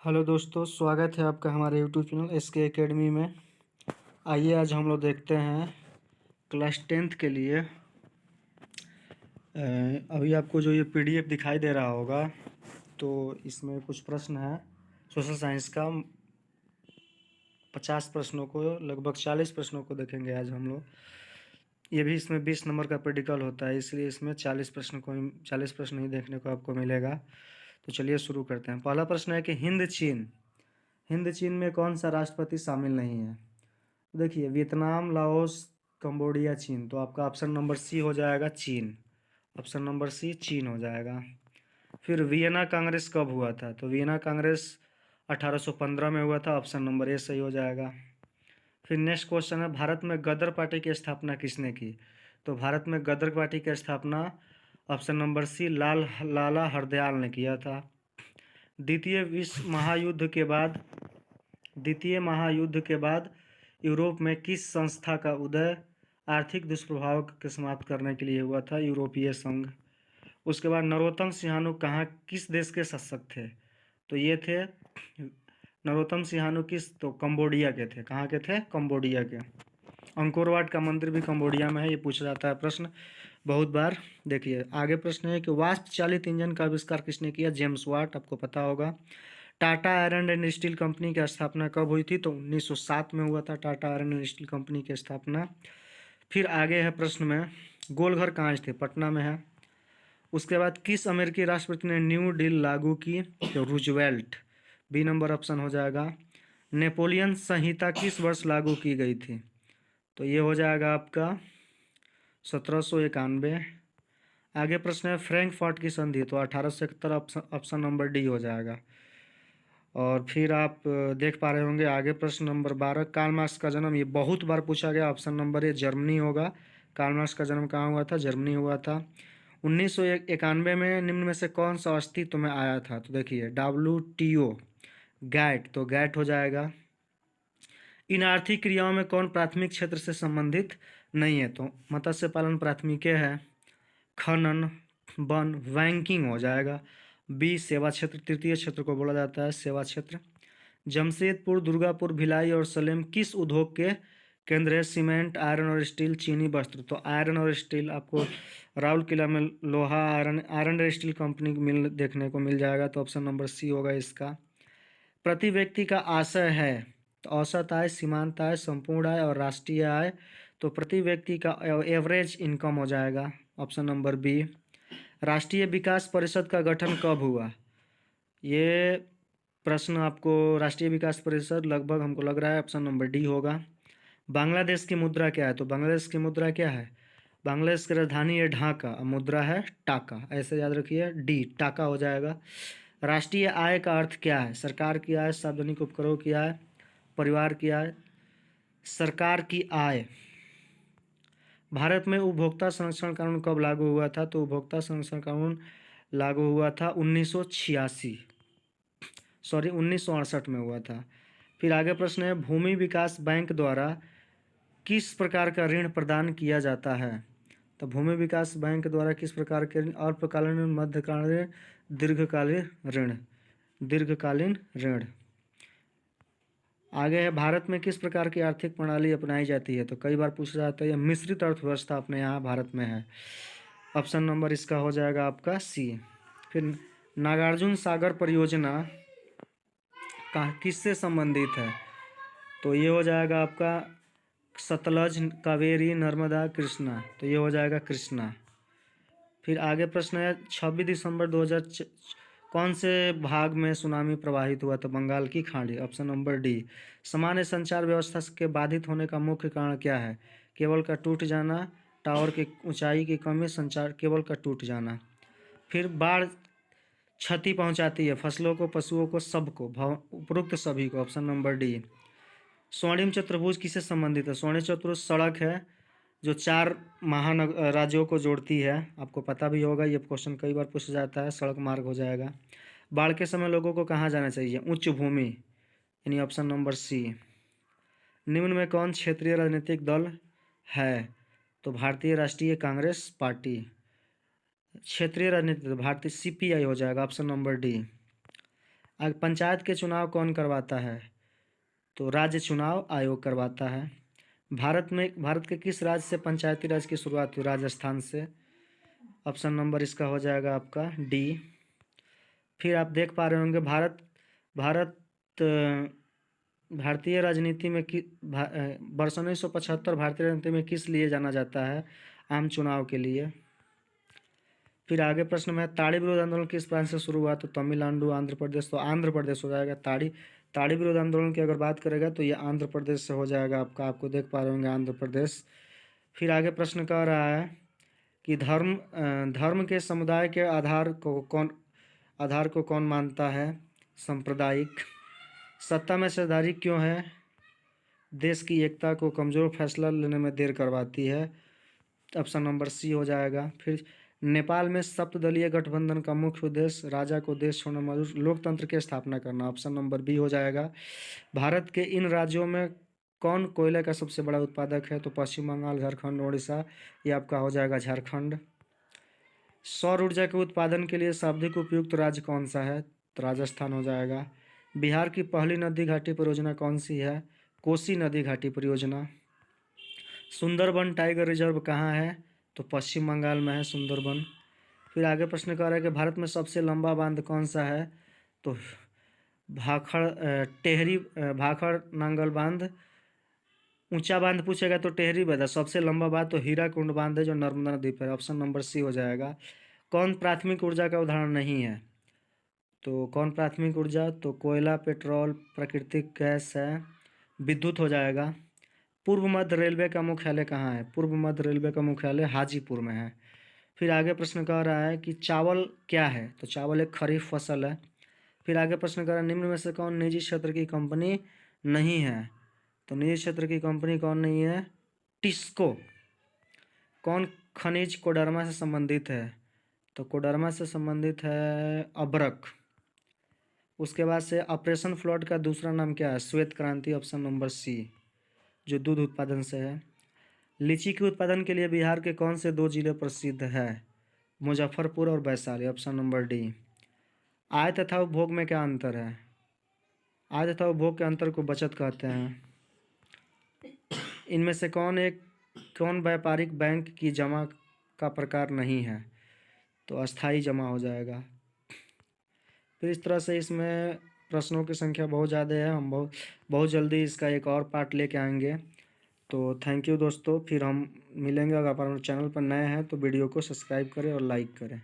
Hello दोस्तों, स्वागत है आपका हमारे यूट्यूब चैनल SK एकेडमी में। आइए आज हम लोग देखते हैं क्लास 10th के लिए। अभी आपको जो ये PDF दिखाई दे रहा होगा, तो इसमें कुछ प्रश्न है सोशल साइंस का। 50 प्रश्नों को, लगभग 40 प्रश्नों को देखेंगे आज हम लोग। ये भी इसमें 20 नंबर का प्रैक्टिकल होता है, इसलिए इसमें 40 प्रश्न ही देखने को आपको मिलेगा। तो चलिए शुरू करते हैं। पहला प्रश्न है कि हिंद चीन में कौन सा राष्ट्रपति शामिल नहीं है। देखिए, वियतनाम, लाओस, कंबोडिया, चीन। तो आपका ऑप्शन नंबर सी हो जाएगा चीन। ऑप्शन नंबर सी चीन हो जाएगा। फिर वियना कांग्रेस कब हुआ था। तो वियना कांग्रेस 1815 में हुआ था। ऑप्शन नंबर ए सही हो जाएगा। फिर नेक्स्ट क्वेश्चन है, भारत में गदर पार्टी की स्थापना किसने की। तो भारत में गदर पार्टी की स्थापना ऑप्शन नंबर सी लाला हरदयाल ने किया था। द्वितीय महायुद्ध के बाद यूरोप में किस संस्था का उदय आर्थिक दुष्प्रभाव के समाप्त करने के लिए हुआ था। यूरोपीय संघ। उसके बाद नरोत्तम सिंहानू किस देश के शासक थे। तो ये थे नरोत्तम सिंहानू तो कंबोडिया के थे। कहाँ के थे? कंबोडिया के। अंकोर वाट का मंदिर भी कंबोडिया में है। ये पूछा जाता है प्रश्न बहुत बार। देखिए आगे प्रश्न है कि वाष्प चालित इंजन का आविष्कार किसने किया। जेम्स वाट, आपको पता होगा। Tata iron and steel company की स्थापना कब हुई थी। तो 1907 में हुआ था Tata iron and steel company की स्थापना। फिर आगे है प्रश्न में, गोलघर कहाँ स्थित, पटना में है। उसके बाद किस अमेरिकी राष्ट्रपति ने न्यू डील लागू की। तो रूजवेल्ट, बी नंबर ऑप्शन हो जाएगा। नेपोलियन संहिता किस वर्ष लागू की गई थी। तो ये हो जाएगा आपका 1791। आगे प्रश्न है फ्रैंकफर्ट की संधि। तो 1871, ऑप्शन नंबर डी हो जाएगा। और फिर आप देख पा रहे होंगे आगे प्रश्न नंबर 12, कार्ल मार्क्स का जन्म। ये बहुत बार पूछा गया। ऑप्शन नंबर ए जर्मनी होगा। कार्ल मार्क्स का जन्म कहाँ हुआ था? जर्मनी हुआ था। 1991 में निम्न में से कौन सा अस्तित्व में आया था। तो देखिए WTO, गैट। तो गैट हो जाएगा। इन आर्थिक क्रियाओं में कौन प्राथमिक क्षेत्र से संबंधित नहीं है। तो मत्स्य पालन प्राथमिक है। खनन, वन, बैंकिंग हो जाएगा। बी सेवा क्षेत्र, तृतीय क्षेत्र को बोला जाता है सेवा क्षेत्र। जमशेदपुर, दुर्गापुर, भिलाई और सलेम किस उद्योग के केंद्र है। सीमेंट, आयरन और स्टील, चीनी, वस्त्र। तो आयरन और स्टील आपको राउरकेला में लोहा आयरन और स्टील कंपनी देखने को मिल जाएगा। तो ऑप्शन नंबर सी होगा इसका। प्रति व्यक्ति का आशय है। तो औसत आय, सीमांत आय, संपूर्ण आय और राष्ट्रीय आय। तो प्रति व्यक्ति का एवरेज इनकम हो जाएगा। Option number B. राष्ट्रीय विकास परिषद का गठन कब हुआ। ये प्रश्न आपको राष्ट्रीय विकास परिषद लगभग हमको लग रहा है ऑप्शन नंबर डी होगा। बांग्लादेश की मुद्रा क्या है। तो बांग्लादेश की मुद्रा क्या है। बांग्लादेश की राजधानी है ढाका, मुद्रा है टाका। ऐसे याद रखिए, डी टाका हो जाएगा। राष्ट्रीय आय का अर्थ क्या है। सरकार की आय, सार्वजनिक उपकरणों की आय, परिवार की आय, सरकार की आय। भारत में उपभोक्ता संरक्षण कानून कब लागू हुआ था। तो उपभोक्ता संरक्षण कानून लागू हुआ था 1968 में हुआ था। फिर आगे प्रश्न है, भूमि विकास बैंक द्वारा किस प्रकार का ऋण प्रदान किया जाता है। तो भूमि विकास बैंक द्वारा किस प्रकार के अल्पकालीन, मध्यकालीन, दीर्घकालीन ऋण। आगे है, भारत में किस प्रकार की आर्थिक प्रणाली अपनाई जाती है। तो कई बार पूछा जाता है, मिश्रित अर्थव्यवस्था अपने यहाँ भारत में है। ऑप्शन नंबर इसका हो जाएगा आपका सी। फिर नागार्जुन सागर परियोजना किससे संबंधित है। तो ये हो जाएगा आपका सतलज, कावेरी, नर्मदा, कृष्णा। तो ये हो जाएगा कृष्णा। फिर आगे प्रश्न है, 26 दिसंबर 2000 कौन से भाग में सुनामी प्रवाहित हुआ था। बंगाल की खाड़ी। Option number D. सामान्य संचार व्यवस्था के बाधित होने का मुख्य कारण क्या है। केबल का टूट जाना, टावर की ऊंचाई की कमी, संचार केबल का टूट जाना। फिर बाढ़ क्षति पहुंचाती है फसलों को, पशुओं को, सबको, उपरोक्त सभी को। Option number D. स्वर्णिम चतुर्भुज किससे संबंधित है। स्वर्णिम चतुर्भुज सड़क है जो 4 राज्यों को जोड़ती है। आपको पता भी होगा, ये क्वेश्चन कई बार पूछा जाता है। सड़क मार्ग हो जाएगा। बाढ़ के समय लोगों को कहाँ जाना चाहिए। उच्च भूमि, यानी ऑप्शन नंबर सी। निम्न में कौन क्षेत्रीय राजनीतिक दल है। तो भारतीय राष्ट्रीय कांग्रेस पार्टी। क्षेत्रीय राजनीतिक दल भारतीय CPI हो जाएगा। Option number D. पंचायत के चुनाव कौन करवाता है? तो राज्य चुनाव आयोग करवाता है। भारत के किस राज्य से पंचायती राज की शुरुआत हुई? राजस्थान से। ऑप्शन नंबर इसका हो जाएगा आपका डी। फिर आप देख पा रहे होंगे भारत भारतीय राजनीति में वर्ष 1975 भारतीय राजनीति में किस लिए जाना जाता है? आम चुनाव के लिए। फिर आगे प्रश्न में ताड़ी विरोध आंदोलन किस प्रांत से शुरू हुआ? तो तमिलनाडु, आंध्र प्रदेश। तो आंध्र प्रदेश हो जाएगा। ताड़ी विरोध आंदोलन की अगर बात करेगा तो ये आंध्र प्रदेश से हो जाएगा आपका। आपको देख पा रहे होंगे आंध्र प्रदेश। फिर आगे प्रश्न कह रहा है कि धर्म के समुदाय के आधार को कौन मानता है? सांप्रदायिक। सत्ता में सरदारी क्यों है? देश की एकता को कमजोर फैसला लेने में देर करवाती है। ऑप्शन नंबर सी हो जाएगा। फिर नेपाल में सप्तदलीय गठबंधन का मुख्य उद्देश्य राजा को देश छोड़ना मंजूर, लोकतंत्र की स्थापना करना। ऑप्शन नंबर बी हो जाएगा। भारत के इन राज्यों में कौन कोयले का सबसे बड़ा उत्पादक है? तो पश्चिम बंगाल, झारखंड, उड़ीसा। ये आपका हो जाएगा झारखंड। सौर ऊर्जा के उत्पादन के लिए सर्वाधिक उपयुक्त राज्य कौन सा है? तो राजस्थान हो जाएगा। बिहार की पहली नदी घाटी परियोजना कौन सी है? कोसी नदी घाटी परियोजना। सुंदरबन टाइगर रिजर्व कहाँ है? तो पश्चिम बंगाल में है सुंदरबन। फिर आगे प्रश्न कर रहा है कि भारत में सबसे लंबा बांध कौन सा है? तो भाखड़ नांगल बांध। ऊंचा बांध पूछेगा तो टेहरी बांध। सबसे लंबा बांध तो हीराकुंड बांध है जो नर्मदा नदी पर। ऑप्शन नंबर सी हो जाएगा। कौन प्राथमिक ऊर्जा का उदाहरण नहीं है? तो कौन प्राथमिक ऊर्जा? तो कोयला, पेट्रोल, प्राकृतिक गैस है। विद्युत हो जाएगा। पूर्व मध्य रेलवे का मुख्यालय कहाँ है? पूर्व मध्य रेलवे का मुख्यालय हाजीपुर में है। फिर आगे प्रश्न कह रहा है कि चावल क्या है? तो चावल एक खरीफ फसल है। फिर आगे प्रश्न कर रहा है निम्न में से कौन निजी क्षेत्र की कंपनी नहीं है? तो निजी क्षेत्र की कंपनी कौन नहीं है? टिस्को। कौन खनिज कोडरमा से संबंधित है? तो कोडरमा से संबंधित है अब्रक। उसके बाद से ऑपरेशन फ्लड का दूसरा नाम क्या है? श्वेत क्रांति। ऑप्शन नंबर सी, जो दूध उत्पादन से है। लीची के उत्पादन के लिए बिहार के कौन से 2 जिले प्रसिद्ध है? मुजफ्फरपुर और वैशाली। Option number D. आय तथा उपभोग में क्या अंतर है? आय तथा उपभोग के अंतर को बचत कहते हैं। इनमें से कौन व्यापारिक बैंक की जमा का प्रकार नहीं है? तो अस्थाई जमा हो जाएगा। फिर इस तरह से इसमें प्रश्नों की संख्या बहुत ज़्यादा है। हम बहुत जल्दी इसका एक और पार्ट लेके आएंगे। तो थैंक यू दोस्तों। फिर हम मिलेंगे। अगर आप हमारे चैनल पर नए हैं तो वीडियो को सब्सक्राइब करें और लाइक करें।